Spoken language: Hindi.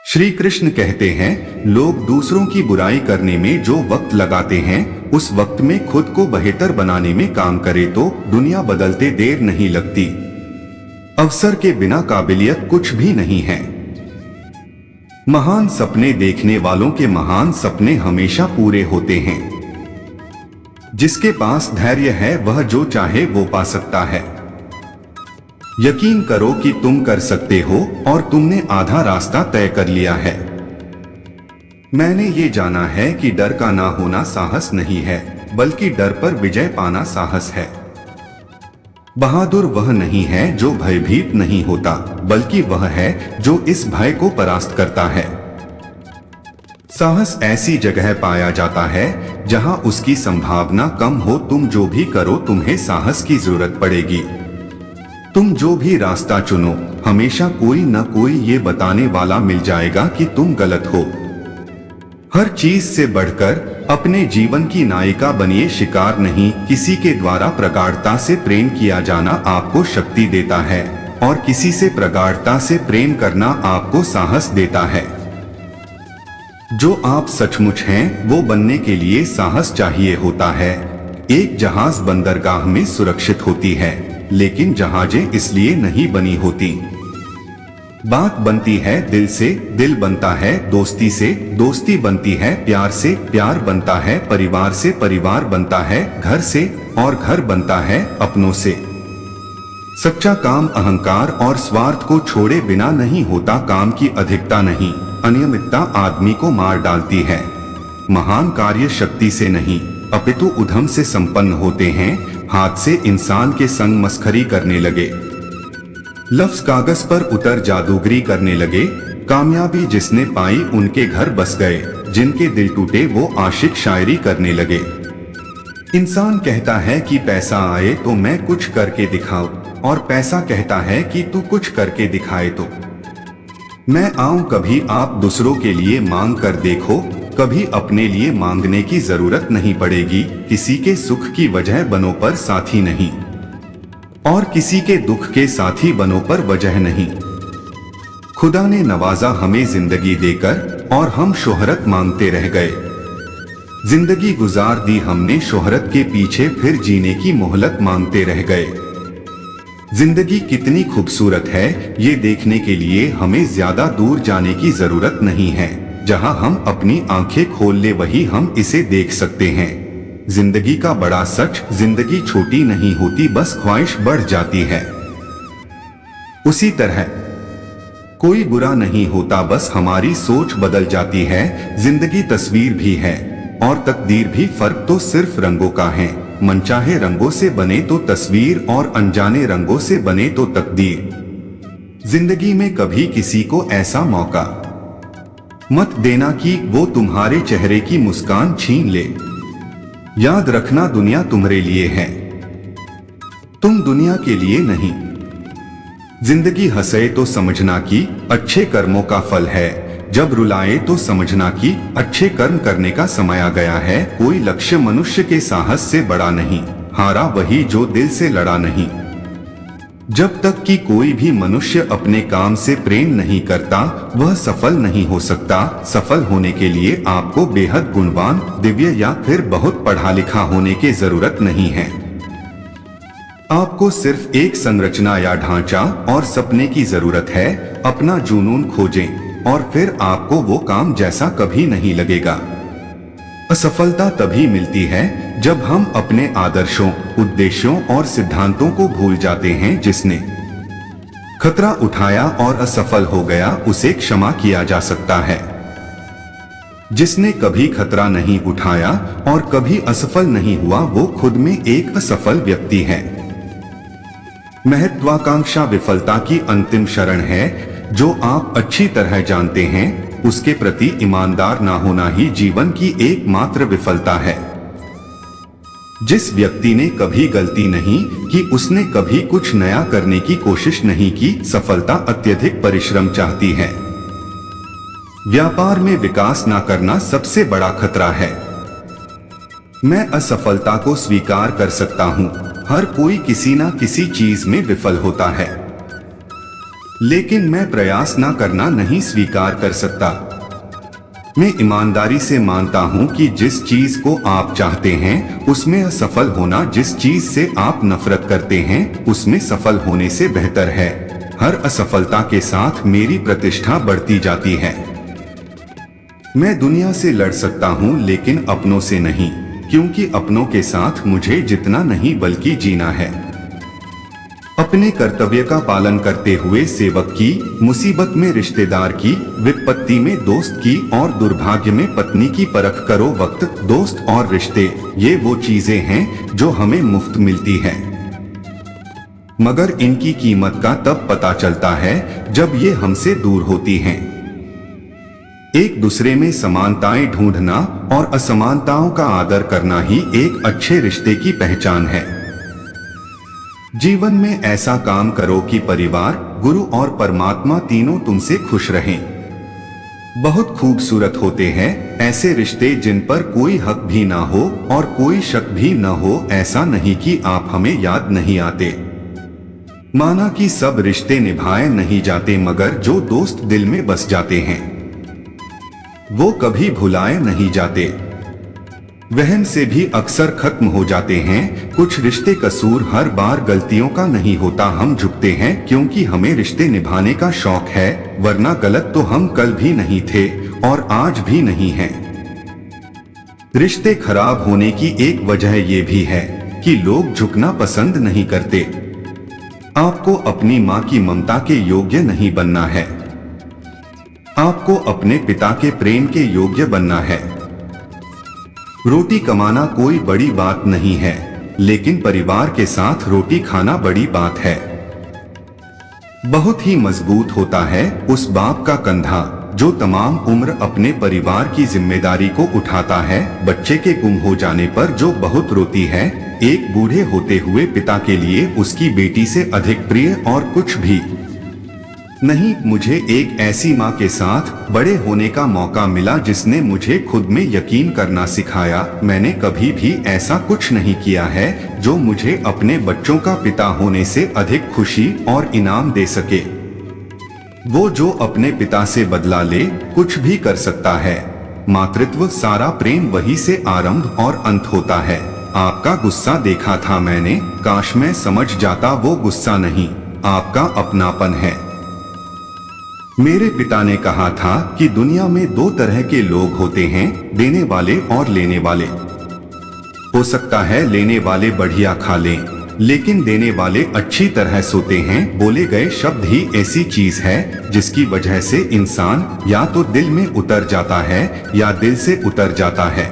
श्री कृष्ण कहते हैं, लोग दूसरों की बुराई करने में जो वक्त लगाते हैं, उस वक्त में खुद को बेहतर बनाने में काम करे तो दुनिया बदलते देर नहीं लगती। अवसर के बिना काबिलियत कुछ भी नहीं है। महान सपने देखने वालों के महान सपने हमेशा पूरे होते हैं। जिसके पास धैर्य है वह जो चाहे वो पा सकता है। यकीन करो कि तुम कर सकते हो और तुमने आधा रास्ता तय कर लिया है। मैंने ये जाना है कि डर का ना होना साहस नहीं है, बल्कि डर पर विजय पाना साहस है। बहादुर वह नहीं है जो भयभीत नहीं होता, बल्कि वह है जो इस भय को परास्त करता है। साहस ऐसी जगह पाया जाता है जहां उसकी संभावना कम हो। तुम जो भी करो तुम्हें साहस की जरूरत पड़ेगी। तुम जो भी रास्ता चुनो, हमेशा कोई न कोई ये बताने वाला मिल जाएगा कि तुम गलत हो। हर चीज से बढ़कर अपने जीवन की नायिका बनिए, शिकार नहीं। किसी के द्वारा प्रगाढ़ता से प्रेम किया जाना आपको शक्ति देता है और किसी से प्रगाढ़ता से प्रेम करना आपको साहस देता है। जो आप सचमुच हैं वो बनने के लिए साहस चाहिए होता है। एक जहाज बंदरगाह में सुरक्षित होती है, लेकिन जहाजें इसलिए नहीं बनी होती। बात बनती है दिल से, दिल बनता है दोस्ती से, दोस्ती बनती है प्यार से, प्यार बनता है परिवार से, परिवार बनता है घर से और घर बनता है अपनों से। सच्चा काम अहंकार और स्वार्थ को छोड़े बिना नहीं होता। काम की अधिकता नहीं, अनियमितता आदमी को मार डालती है। महान कार्य शक्ति से नहीं अपितु उद्यम से संपन्न होते हैं। हाथ से इंसान के संग मस्खरी करने लगे, लफ्ज कागज पर उतर जादूगरी करने लगे। कामयाबी जिसने पाई उनके घर बस गए, जिनके दिल टूटे वो आशिक शायरी करने लगे। इंसान कहता है कि पैसा आए तो मैं कुछ करके दिखाऊं, और पैसा कहता है कि तू कुछ करके दिखाए तो मैं आऊं। कभी आप दूसरों के लिए मांग कर देखो, कभी अपने लिए मांगने की जरूरत नहीं पड़ेगी। किसी के सुख की वजह बनो पर साथी नहीं, और किसी के दुख के साथी बनो पर वजह नहीं। खुदा ने नवाजा हमें जिंदगी देकर और हम शोहरत मांगते रह गए। जिंदगी गुजार दी हमने शोहरत के पीछे, फिर जीने की मोहलत मांगते रह गए। जिंदगी कितनी खूबसूरत है ये देखने के लिए हमें ज्यादा दूर जाने की जरूरत नहीं है। जहां हम अपनी आंखें खोल ले वही हम इसे देख सकते हैं। जिंदगी का बड़ा सच, जिंदगी छोटी नहीं होती, बस ख्वाहिश बढ़ जाती है। उसी तरह कोई बुरा नहीं होता, बस हमारी सोच बदल जाती है। जिंदगी तस्वीर भी है और तकदीर भी, फर्क तो सिर्फ रंगों का है। मनचाहे रंगों से बने तो तस्वीर और अनजाने रंगों से बने तो तकदीर। जिंदगी में कभी किसी को ऐसा मौका मत देना कि वो तुम्हारे चेहरे की मुस्कान छीन ले। याद रखना दुनिया तुम्हारे लिए है, तुम दुनिया के लिए नहीं। जिंदगी हंसे तो समझना कि अच्छे कर्मों का फल है, जब रुलाए तो समझना कि अच्छे कर्म करने का समय आ गया है। कोई लक्ष्य मनुष्य के साहस से बड़ा नहीं, हारा वही जो दिल से लड़ा नहीं। जब तक कि कोई भी मनुष्य अपने काम से प्रेम नहीं करता वह सफल नहीं हो सकता। सफल होने के लिए आपको बेहद गुणवान, दिव्य या फिर बहुत पढ़ा लिखा होने की जरूरत नहीं है। आपको सिर्फ एक संरचना या ढांचा और सपने की जरूरत है। अपना जुनून खोजें और फिर आपको वो काम जैसा कभी नहीं लगेगा। असफलता तभी मिलती है जब हम अपने आदर्शों, उद्देश्यों और सिद्धांतों को भूल जाते हैं। जिसने खतरा उठाया और असफल हो गया उसे क्षमा किया जा सकता है। जिसने कभी खतरा नहीं उठाया और कभी असफल नहीं हुआ वो खुद में एक असफल व्यक्ति है। महत्वाकांक्षा विफलता की अंतिम शरण है। जो आप अच्छी तरह जानते हैं उसके प्रति ईमानदार ना होना ही जीवन की एकमात्र विफलता है। जिस व्यक्ति ने कभी गलती नहीं की, उसने कभी कुछ नया करने की कोशिश नहीं की। सफलता अत्यधिक परिश्रम चाहती है। व्यापार में विकास ना करना सबसे बड़ा खतरा है। मैं असफलता को स्वीकार कर सकता हूं। हर कोई किसी ना किसी चीज में विफल होता है। लेकिन मैं प्रयास ना करना नहीं स्वीकार कर सकता। मैं ईमानदारी से मानता हूं कि जिस चीज को आप चाहते हैं उसमें असफल होना जिस चीज से आप नफरत करते हैं उसमें सफल होने से बेहतर है। हर असफलता के साथ मेरी प्रतिष्ठा बढ़ती जाती है। मैं दुनिया से लड़ सकता हूं लेकिन अपनों से नहीं, क्योंकि अपनों के साथ मुझे जितना नहीं बल्कि जीना है। अपने कर्तव्य का पालन करते हुए सेवक की, मुसीबत में रिश्तेदार की, विपत्ति में दोस्त की और दुर्भाग्य में पत्नी की परख करो। वक्त, दोस्त और रिश्ते ये वो चीजें हैं जो हमें मुफ्त मिलती हैं, मगर इनकी कीमत का तब पता चलता है जब ये हमसे दूर होती हैं। एक दूसरे में समानताएं ढूंढना और असमानताओं का आदर करना ही एक अच्छे रिश्ते की पहचान है। जीवन में ऐसा काम करो कि परिवार, गुरु और परमात्मा तीनों तुमसे खुश रहें। बहुत खूबसूरत होते हैं ऐसे रिश्ते जिन पर कोई हक भी ना हो और कोई शक भी न हो। ऐसा नहीं कि आप हमें याद नहीं आते। माना कि सब रिश्ते निभाए नहीं जाते, मगर जो दोस्त दिल में बस जाते हैं वो कभी भुलाए नहीं जाते। वहन से भी अक्सर खत्म हो जाते हैं। कुछ रिश्ते कसूर हर बार गलतियों का नहीं होता। हम झुकते हैं क्योंकि हमें रिश्ते निभाने का शौक है, वरना गलत तो हम कल भी नहीं थे और आज भी नहीं हैं। रिश्ते खराब होने की एक वजह ये भी है कि लोग झुकना पसंद नहीं करते। आपको अपनी माँ की ममता के योग्य नहीं बनना है, आपको अपने पिता के प्रेम के योग्य बनना है। रोटी कमाना कोई बड़ी बात नहीं है, लेकिन परिवार के साथ रोटी खाना बड़ी बात है। बहुत ही मजबूत होता है उस बाप का कंधा जो तमाम उम्र अपने परिवार की जिम्मेदारी को उठाता है। बच्चे के गुम हो जाने पर जो बहुत रोती है, एक बूढ़े होते हुए पिता के लिए उसकी बेटी से अधिक प्रिय और कुछ भी नहीं। मुझे एक ऐसी माँ के साथ बड़े होने का मौका मिला जिसने मुझे खुद में यकीन करना सिखाया। मैंने कभी भी ऐसा कुछ नहीं किया है जो मुझे अपने बच्चों का पिता होने से अधिक खुशी और इनाम दे सके। वो जो अपने पिता से बदला ले कुछ भी कर सकता है। मातृत्व सारा प्रेम वही से आरंभ और अंत होता है। आपका गुस्सा देखा था मैंने, काश मैं समझ जाता वो गुस्सा नहीं, आपका अपनापन है। मेरे पिता ने कहा था कि दुनिया में दो तरह के लोग होते हैं, देने वाले और लेने वाले। हो सकता है लेने वाले बढ़िया खा लें, लेकिन देने वाले अच्छी तरह सोते हैं। बोले गए शब्द ही ऐसी चीज है जिसकी वजह से इंसान या तो दिल में उतर जाता है या दिल से उतर जाता है।